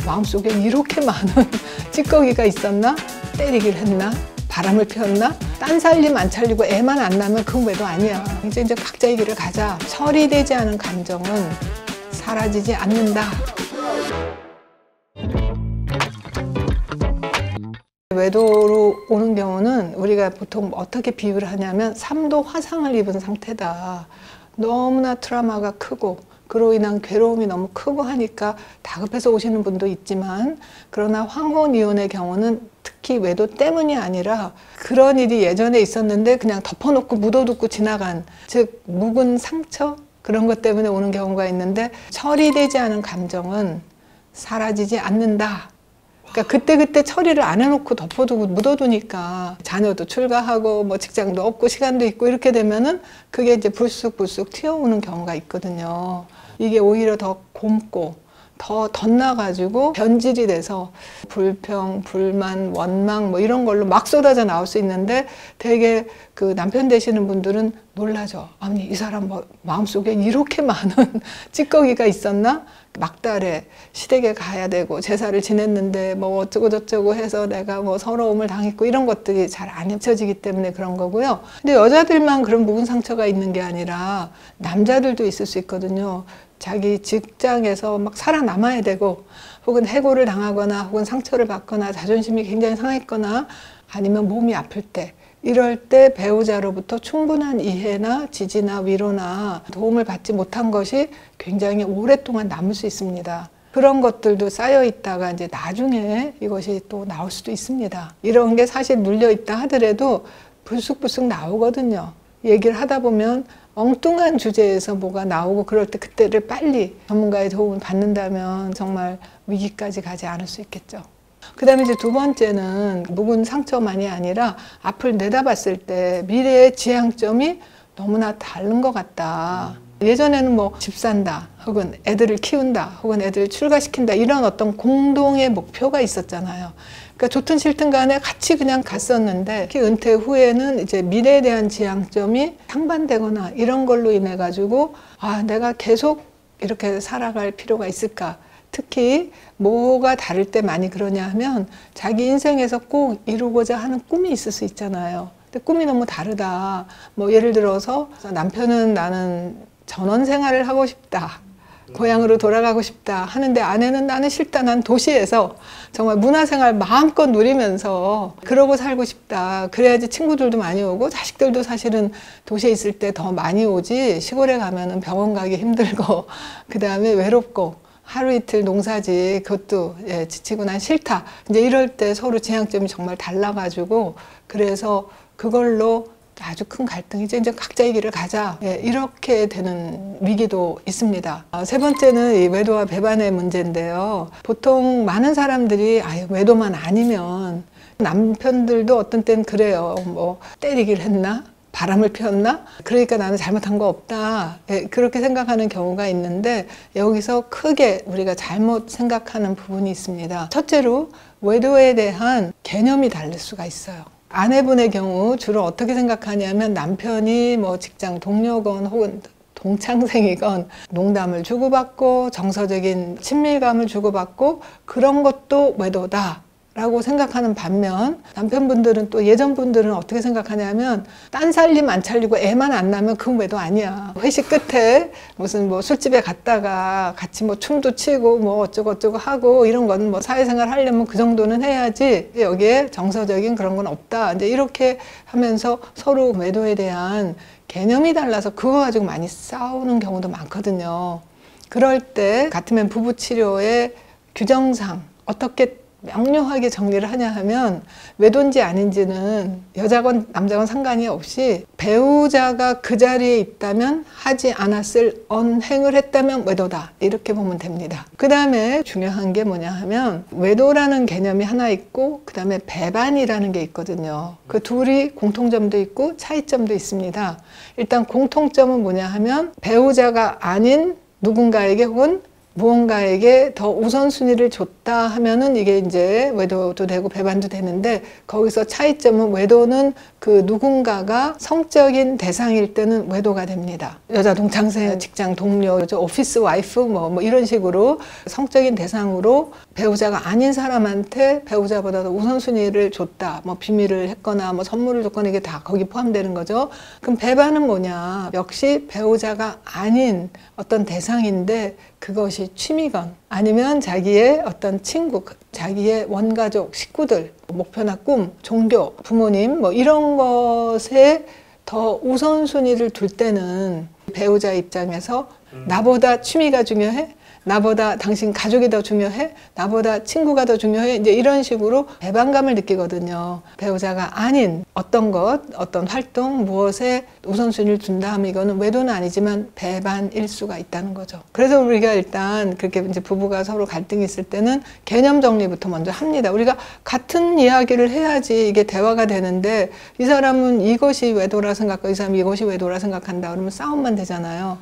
마음속에 이렇게 많은 찌꺼기가 있었나? 때리기를 했나? 바람을 피웠나? 딴 살림 안 차리고 애만 안 낳으면 그건 외도 아니야. 이제 각자의 길을 가자. 처리되지 않은 감정은 사라지지 않는다. 외도로 오는 경우는 우리가 보통 어떻게 비유를 하냐면 3도 화상을 입은 상태다. 너무나 트라우마가 크고 그로 인한 괴로움이 너무 크고 하니까 다급해서 오시는 분도 있지만, 그러나 황혼 이혼의 경우는 특히 외도 때문이 아니라 그런 일이 예전에 있었는데 그냥 덮어놓고 묻어두고 지나간, 즉 묵은 상처, 그런 것 때문에 오는 경우가 있는데, 처리되지 않은 감정은 사라지지 않는다. 그러니까 그때그때 처리를 안 해놓고 덮어두고 묻어두니까 자녀도 출가하고 뭐 직장도 없고 시간도 있고 이렇게 되면은 그게 이제 불쑥불쑥 튀어오는 경우가 있거든요. 이게 오히려 더 곪고 더 덧나가지고 변질이 돼서 불평, 불만, 원망 뭐 이런 걸로 막 쏟아져 나올 수 있는데, 되게 그 남편 되시는 분들은 놀라죠. 아니, 이 사람 뭐 마음속에 이렇게 많은 찌꺼기가 있었나? 막달에 시댁에 가야 되고 제사를 지냈는데 뭐 어쩌고 저쩌고 해서 내가 뭐 서러움을 당했고 이런 것들이 잘 안 잊혀지기 때문에 그런 거고요. 근데 여자들만 그런 묵은 상처가 있는 게 아니라 남자들도 있을 수 있거든요. 자기 직장에서 막 살아남아야 되고, 혹은 해고를 당하거나 혹은 상처를 받거나 자존심이 굉장히 상했거나 아니면 몸이 아플 때, 이럴 때 배우자로부터 충분한 이해나 지지나 위로나 도움을 받지 못한 것이 굉장히 오랫동안 남을 수 있습니다. 그런 것들도 쌓여 있다가 이제 나중에 이것이 또 나올 수도 있습니다. 이런 게 사실 눌려 있다 하더라도 불쑥불쑥 나오거든요. 얘기를 하다 보면 엉뚱한 주제에서 뭐가 나오고, 그럴 때 그때를 빨리 전문가의 도움을 받는다면 정말 위기까지 가지 않을 수 있겠죠. 그 다음에 이제 두 번째는 묵은 상처만이 아니라 앞을 내다봤을 때 미래의 지향점이 너무나 다른 것 같다. 예전에는 뭐 집 산다, 혹은 애들을 키운다, 혹은 애들을 출가시킨다, 이런 어떤 공동의 목표가 있었잖아요. 그러니까 좋든 싫든 간에 같이 그냥 갔었는데, 특히 은퇴 후에는 이제 미래에 대한 지향점이 상반되거나 이런 걸로 인해 가지고 내가 계속 이렇게 살아갈 필요가 있을까? 특히 뭐가 다를 때 많이 그러냐 하면, 자기 인생에서 꼭 이루고자 하는 꿈이 있을 수 있잖아요. 근데 꿈이 너무 다르다. 뭐 예를 들어서 남편은 나는 전원 생활을 하고 싶다, 고향으로 돌아가고 싶다 하는데, 아내는 나는 싫다, 난 도시에서 정말 문화생활 마음껏 누리면서 그러고 살고 싶다. 그래야지 친구들도 많이 오고 자식들도 사실은 도시에 있을 때 더 많이 오지, 시골에 가면은 병원 가기 힘들고 그 다음에 외롭고 하루 이틀 농사지 그것도 지치고 난 싫다. 이제 이럴 때 서로 지향점이 정말 달라가지고, 그래서 그걸로 아주 큰 갈등이 이제 각자의 길을 가자, 이렇게 되는 위기도 있습니다. 세 번째는 이 외도와 배반의 문제인데요. 보통 많은 사람들이 외도만 아니면, 남편들도 어떤 때는 그래요. 뭐 때리기를 했나? 바람을 피웠나? 그러니까 나는 잘못한 거 없다, 그렇게 생각하는 경우가 있는데, 여기서 크게 우리가 잘못 생각하는 부분이 있습니다. 첫째로 외도에 대한 개념이 다를 수가 있어요. 아내분의 경우 주로 어떻게 생각하냐면, 남편이 뭐 직장 동료건 혹은 동창생이건 농담을 주고받고 정서적인 친밀감을 주고받고 그런 것도 외도다 라고 생각하는 반면, 남편분들은 또 예전 분들은 어떻게 생각하냐면, 딴 살림 안 차리고 애만 안 낳으면 그건 외도 아니야. 회식 끝에 무슨 뭐 술집에 갔다가 같이 뭐 춤도 추고 뭐 어쩌고 하고 이런 건 뭐 사회생활 하려면 그 정도는 해야지, 여기에 정서적인 그런 건 없다. 이제 이렇게 하면서 서로 외도에 대한 개념이 달라서 그거 가지고 많이 싸우는 경우도 많거든요. 그럴 때 같으면 부부 치료의 규정상 어떻게 명료하게 정리를 하냐 하면, 외도인지 아닌지는 여자건 남자건 상관이 없이 배우자가 그 자리에 있다면 하지 않았을 언행을 했다면 외도다, 이렇게 보면 됩니다. 그 다음에 중요한 게 뭐냐 하면, 외도라는 개념이 하나 있고 그 다음에 배반이라는 게 있거든요. 그 둘이 공통점도 있고 차이점도 있습니다. 일단 공통점은 뭐냐 하면, 배우자가 아닌 누군가에게 혹은 무언가에게 더 우선순위를 줬다 하면은 이게 이제 외도도 되고 배반도 되는데, 거기서 차이점은 외도는 그 누군가가 성적인 대상일 때는 외도가 됩니다. 여자 동창생, 직장 동료, 오피스 와이프 뭐 이런 식으로 성적인 대상으로 배우자가 아닌 사람한테 배우자보다도 우선순위를 줬다, 뭐 비밀을 했거나 뭐 선물을 줬거나, 이게 다 거기 포함되는 거죠. 그럼 배반은 뭐냐? 역시 배우자가 아닌 어떤 대상인데 그것이 취미건 아니면 자기의 어떤 친구, 자기의 원가족, 식구들, 목표나 꿈, 종교, 부모님 뭐 이런 것에 더 우선순위를 둘 때는 배우자 입장에서 나보다 취미가 중요해? 나보다 당신 가족이 더 중요해? 나보다 친구가 더 중요해? 이제 이런 식으로 배반감을 느끼거든요. 배우자가 아닌 어떤 것, 어떤 활동, 무엇에 우선순위를 준다 하면 이거는 외도는 아니지만 배반일 수가 있다는 거죠. 그래서 우리가 일단 그렇게 이제 부부가 서로 갈등이 있을 때는 개념 정리부터 먼저 합니다. 우리가 같은 이야기를 해야지 이게 대화가 되는데, 이 사람은 이것이 외도라 생각하고 이 사람은 이것이 외도라 생각한다 그러면 싸움만 되잖아요.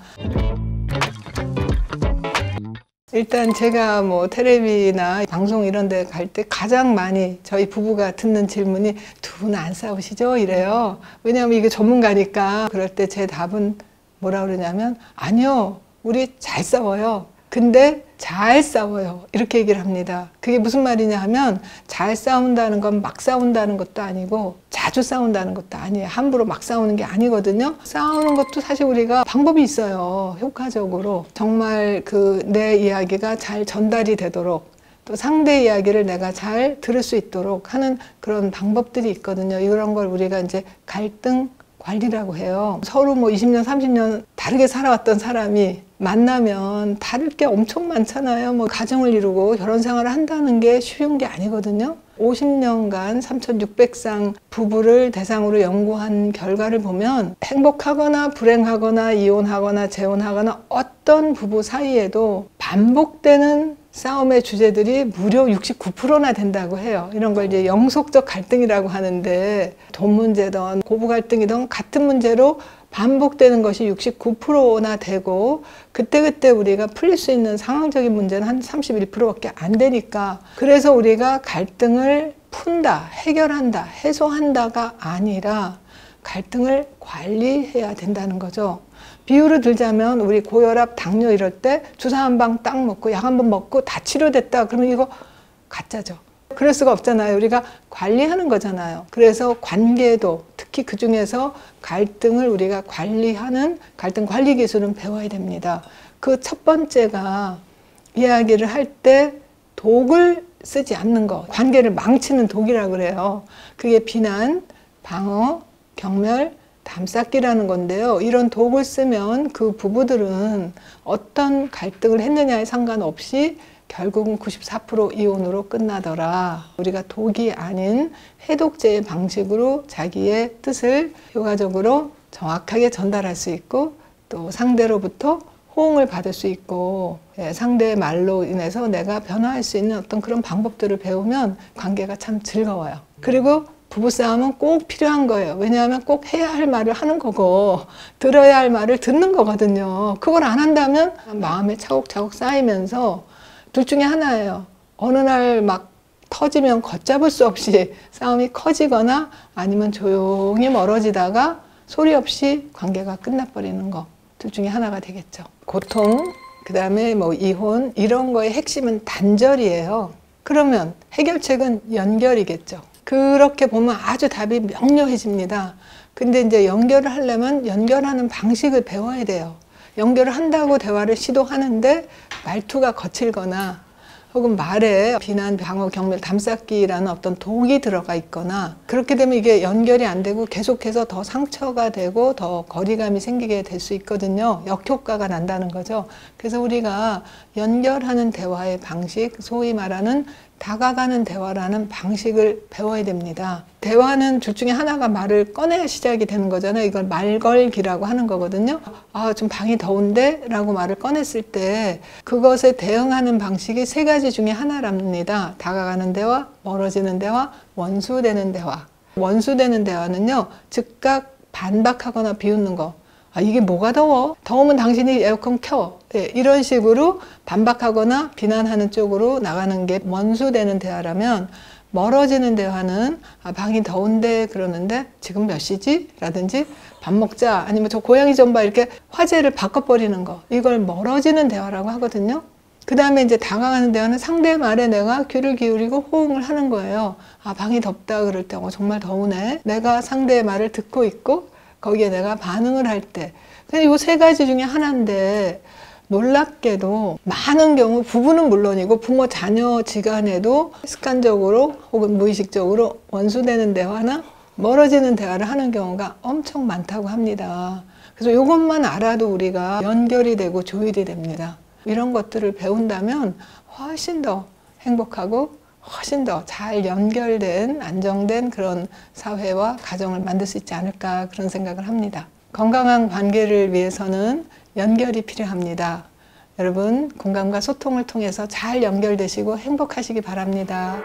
일단 제가 뭐 텔레비나 방송 이런 데 갈 때 가장 많이 저희 부부가 듣는 질문이 두 분 안 싸우시죠? 이래요. 왜냐하면 이게 전문가니까. 그럴 때 제 답은 뭐라 그러냐면 아니요, 우리 잘 싸워요. 근데 잘 싸워요. 이렇게 얘기를 합니다. 그게 무슨 말이냐 하면 잘 싸운다는 건 막 싸운다는 것도 아니고 자주 싸운다는 것도 아니에요. 함부로 막 싸우는 게 아니거든요. 싸우는 것도 사실 우리가 방법이 있어요. 효과적으로. 정말 내 이야기가 잘 전달이 되도록, 또 상대 이야기를 내가 잘 들을 수 있도록 하는 그런 방법들이 있거든요. 이런 걸 우리가 이제 갈등 관리라고 해요. 서로 뭐 20년, 30년 다르게 살아왔던 사람이 만나면 다를 게 엄청 많잖아요. 뭐 가정을 이루고 결혼 생활을 한다는 게 쉬운 게 아니거든요. 50년간 3,600쌍 부부를 대상으로 연구한 결과를 보면 행복하거나 불행하거나 이혼하거나 재혼하거나 어떤 부부 사이에도 반복되는 싸움의 주제들이 무려 69%나 된다고 해요. 이런 걸 이제 영속적 갈등이라고 하는데, 돈 문제든 고부 갈등이든 같은 문제로 반복되는 것이 69%나 되고, 그때그때 우리가 풀릴 수 있는 상황적인 문제는 한 31%밖에 안 되니까, 그래서 우리가 갈등을 푼다, 해결한다, 해소한다가 아니라 갈등을 관리해야 된다는 거죠. 비유를 들자면 우리 고혈압, 당뇨 이럴 때 주사 한 방 딱 먹고 약 한 번 먹고 다 치료됐다 그러면 이거 가짜죠. 그럴 수가 없잖아요. 우리가 관리하는 거잖아요. 그래서 관계도, 특히 그 중에서 갈등을 우리가 관리하는 갈등 관리 기술은 배워야 됩니다. 그 첫 번째가 이야기를 할 때 독을 쓰지 않는 거, 관계를 망치는 독이라고 그래요. 그게 비난, 방어, 경멸, 담쌓기라는 건데요. 이런 독을 쓰면 그 부부들은 어떤 갈등을 했느냐에 상관없이 결국은 94% 이혼으로 끝나더라. 우리가 독이 아닌 해독제의 방식으로 자기의 뜻을 효과적으로 정확하게 전달할 수 있고, 또 상대로부터 호응을 받을 수 있고, 상대의 말로 인해서 내가 변화할 수 있는 어떤 그런 방법들을 배우면 관계가 참 즐거워요. 그리고 부부싸움은 꼭 필요한 거예요. 왜냐하면 꼭 해야 할 말을 하는 거고 들어야 할 말을 듣는 거거든요. 그걸 안 한다면 마음에 차곡차곡 쌓이면서 둘 중에 하나예요. 어느 날 막 터지면 걷잡을 수 없이 싸움이 커지거나 아니면 조용히 멀어지다가 소리 없이 관계가 끝나버리는 거. 둘 중에 하나가 되겠죠. 고통, 그 다음에 뭐 이혼, 이런 거의 핵심은 단절이에요. 그러면 해결책은 연결이겠죠. 그렇게 보면 아주 답이 명료해집니다. 근데 이제 연결을 하려면 연결하는 방식을 배워야 돼요. 연결을 한다고 대화를 시도하는데 말투가 거칠거나 혹은 말에 비난, 방어, 경멸, 담쌓기라는 어떤 독이 들어가 있거나, 그렇게 되면 이게 연결이 안 되고 계속해서 더 상처가 되고 더 거리감이 생기게 될 수 있거든요. 역효과가 난다는 거죠. 그래서 우리가 연결하는 대화의 방식, 소위 말하는 다가가는 대화라는 방식을 배워야 됩니다. 대화는 둘 중에 하나가 말을 꺼내야 시작이 되는 거잖아요. 이걸 말걸기라고 하는 거거든요. 아, 좀 방이 더운데? 라고 말을 꺼냈을 때 그것에 대응하는 방식이 세 가지 중에 하나랍니다. 다가가는 대화, 멀어지는 대화, 원수되는 대화. 원수되는 대화는요, 즉각 반박하거나 비웃는 거. 아, 이게 뭐가 더워? 더우면 당신이 에어컨 켜. 예, 이런 식으로 반박하거나 비난하는 쪽으로 나가는 게 원수되는 대화라면, 멀어지는 대화는 아, 방이 더운데 그러는데 지금 몇 시지? 라든지 밥 먹자. 아니면 저 고양이 좀 봐. 이렇게 화제를 바꿔버리는 거. 이걸 멀어지는 대화라고 하거든요. 그 다음에 이제 다가가는 대화는 상대의 말에 내가 귀를 기울이고 호응을 하는 거예요. 아, 방이 덥다 그럴 때 정말 더우네. 내가 상대의 말을 듣고 있고 거기에 내가 반응을 할 때. 근데 이 세 가지 중에 하나인데 놀랍게도 많은 경우 부부는 물론이고 부모 자녀 지간에도 습관적으로 혹은 무의식적으로 원수되는 대화나 멀어지는 대화를 하는 경우가 엄청 많다고 합니다. 그래서 이것만 알아도 우리가 연결이 되고 조율이 됩니다. 이런 것들을 배운다면 훨씬 더 행복하고 훨씬 더 잘 연결된 안정된 그런 사회와 가정을 만들 수 있지 않을까 그런 생각을 합니다. 건강한 관계를 위해서는 연결이 필요합니다. 여러분 공감과 소통을 통해서 잘 연결되시고 행복하시기 바랍니다.